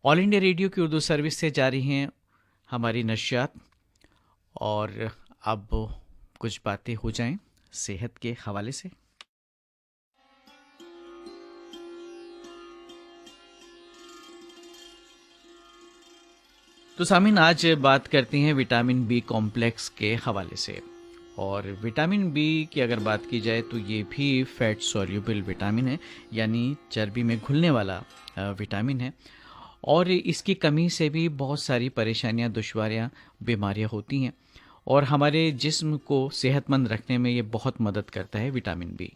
All India radio की Urdu service से जारी हैं हमारी नशियात। और अब कुछ बातें हो जाएं सेहत के हवाले से। तो सामीन, आज बात करते हैं विटामिन बी कॉम्प्लेक्स के हवाले से। और विटामिन बी की अगर बात की जाए तो ये भी फैट सॉल्युबल विटामिन है, यानी चर्बी में घुलने वाला विटामिन है। और इसकी कमी से भी बहुत सारी परेशानियां, दुश्वारियां, बीमारियां होती हैं। और हमारे जिस्म को सेहतमंद रखने में ये बहुत मदद करता है विटामिन बी।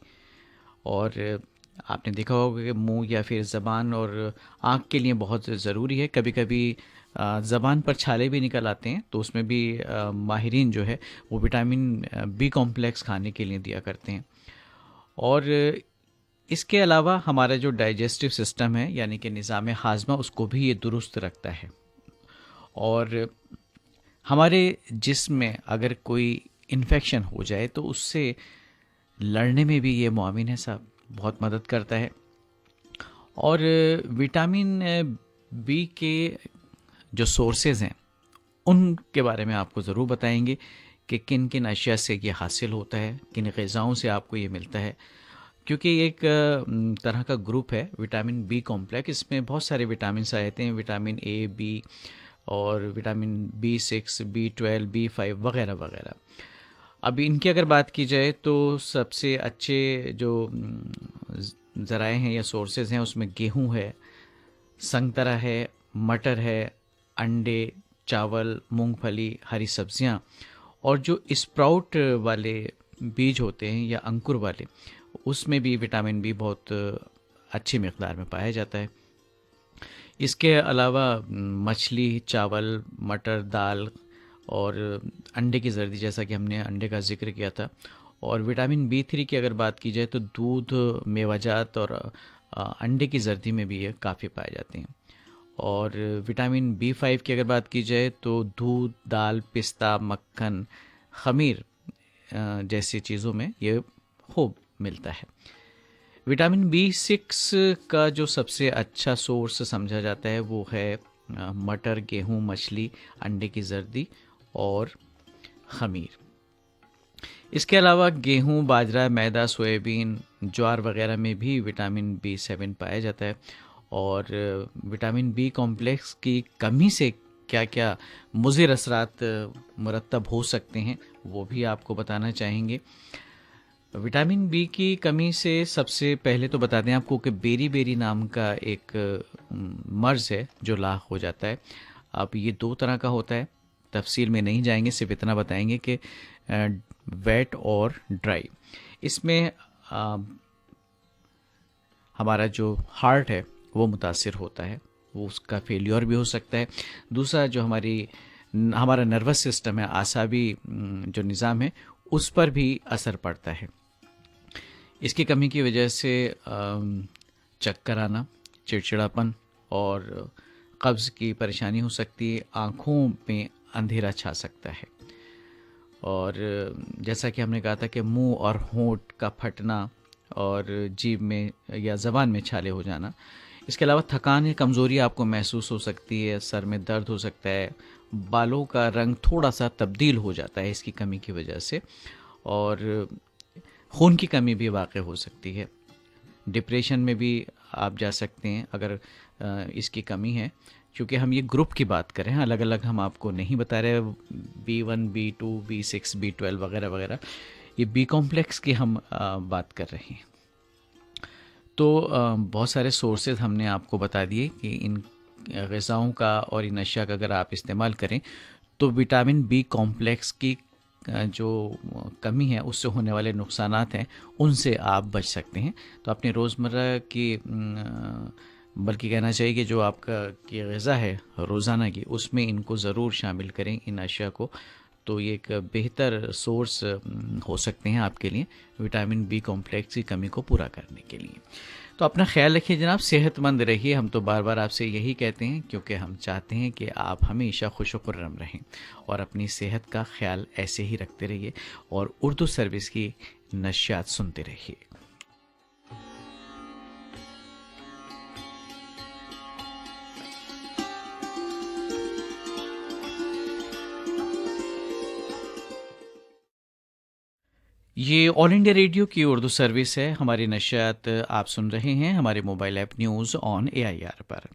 और आपने देखा होगा कि मुंह या फिर ज़बान और आँख के लिए बहुत ज़रूरी है। कभी कभी ज़बान पर छाले भी निकल आते हैं, तो उसमें भी माहिरीन जो है वो विटामिन बी कॉम्प्लेक्स खाने के लिए दिया करते हैं। और इसके अलावा हमारा जो डाइजेस्टिव सिस्टम है, यानी कि निज़ाम हाजमा, उसको भी ये दुरुस्त रखता है। और हमारे जिस्म में अगर कोई इन्फेक्शन हो जाए तो उससे लड़ने में भी ये मुआविन है साहब, बहुत मदद करता है। और विटामिन बी के जो सोर्सेज हैं उनके बारे में आपको ज़रूर बताएंगे कि किन किन अशिया से ये हासिल होता है, किन ग़िज़ाओं से आपको ये मिलता है। क्योंकि एक तरह का ग्रुप है विटामिन बी कॉम्प्लेक्स, इसमें बहुत सारे विटामिन आते हैं, विटामिन ए, बी और विटामिन बी6, बी12, बी5 वगैरह वगैरह। अब इनकी अगर बात की जाए तो सबसे अच्छे जो ज़राए हैं या सोर्सेज हैं, उसमें गेहूं है, संगतरा है, मटर है, अंडे, चावल, मूंगफली, हरी सब्जियां, और जो स्प्राउट वाले बीज होते हैं या अंकुर वाले, उसमें भी विटामिन बी बहुत अच्छी मिक़दार में पाया जाता है। इसके अलावा मछली, चावल, मटर, दाल और अंडे की जर्दी, जैसा कि हमने अंडे का जिक्र किया था। और विटामिन बी3 की अगर बात की जाए तो दूध, मेवाजात और अंडे की जर्दी में भी ये काफ़ी पाए जाते हैं। और विटामिन बी5 की अगर बात की जाए तो दूध, दाल, पिस्ता, मक्खन, खमीर जैसी चीज़ों में ये खूब मिलता है। विटामिन बी6 का जो सबसे अच्छा सोर्स समझा जाता है वो है मटर, गेहूं, मछली, अंडे की जर्दी और खमीर। इसके अलावा गेहूं, बाजरा, मैदा, सोयाबीन, ज्वार वगैरह में भी विटामिन बी7 पाया जाता है। और विटामिन बी कॉम्प्लेक्स की कमी से क्या क्या मुज़िर असरात मुरतब हो सकते हैं वो भी आपको बताना चाहेंगे। विटामिन बी की कमी से सबसे पहले तो बता दें आपको कि बेरी बेरी नाम का एक मर्ज़ है जो लाक हो जाता है। अब ये दो तरह का होता है, तफसील में नहीं जाएंगे, सिर्फ इतना बताएंगे कि वेट और ड्राई। इसमें हमारा जो हार्ट है वो मुतासिर होता है, वो उसका फेलियर भी हो सकता है। दूसरा जो हमारा नर्वस सिस्टम है, आसाबी जो निज़ाम है, उस पर भी असर पड़ता है। इसकी कमी की वजह से चक्कर आना, चिड़चिड़ापन और कब्ज़ की परेशानी हो सकती है, आँखों में अंधेरा छा सकता है। और जैसा कि हमने कहा था कि मुंह और होंठ का फटना और जीभ में या ज़बान में छाले हो जाना। इसके अलावा थकान या कमज़ोरी आपको महसूस हो सकती है, सर में दर्द हो सकता है, बालों का रंग थोड़ा सा तब्दील हो जाता है इसकी कमी की वजह से, और खून की कमी भी वाक़ई हो सकती है। डिप्रेशन में भी आप जा सकते हैं अगर इसकी कमी है। क्योंकि हम ये ग्रुप की बात कर रहे हैं, अलग अलग हम आपको नहीं बता रहे, B1, B2, B6, B12 वगैरह वगैरह, ये बी कॉम्प्लेक्स की हम बात कर रहे हैं। तो बहुत सारे सोर्सेज हमने आपको बता दिए कि इन ग़िज़ाओं का और इन अशिया का अगर आप इस्तेमाल करें तो विटामिन बी कॉम्प्लेक्स की जो कमी है उससे होने वाले नुकसानात हैं उनसे आप बच सकते हैं। तो अपने रोज़मर्रा की बल्कि कहना चाहिए कि जो आपका की ग़िज़ा है रोज़ाना की, उसमें इनको ज़रूर शामिल करें, इन अशिया को। तो ये एक बेहतर सोर्स हो सकते हैं आपके लिए विटामिन बी कॉम्प्लेक्स की कमी को पूरा करने के लिए। तो अपना ख्याल रखिए जनाब, सेहतमंद रहिए। हम तो बार बार आपसे यही कहते हैं क्योंकि हम चाहते हैं कि आप हमेशा खुश व खुर्रम रहें और अपनी सेहत का ख्याल ऐसे ही रखते रहिए और उर्दू सर्विस की नशियात सुनते रहिए। یہ آل انڈیا ریڈیو کی اردو سروس ہے. ہماری نشریات آپ سن رہے ہیں ہمارے mobile app news on AIR per.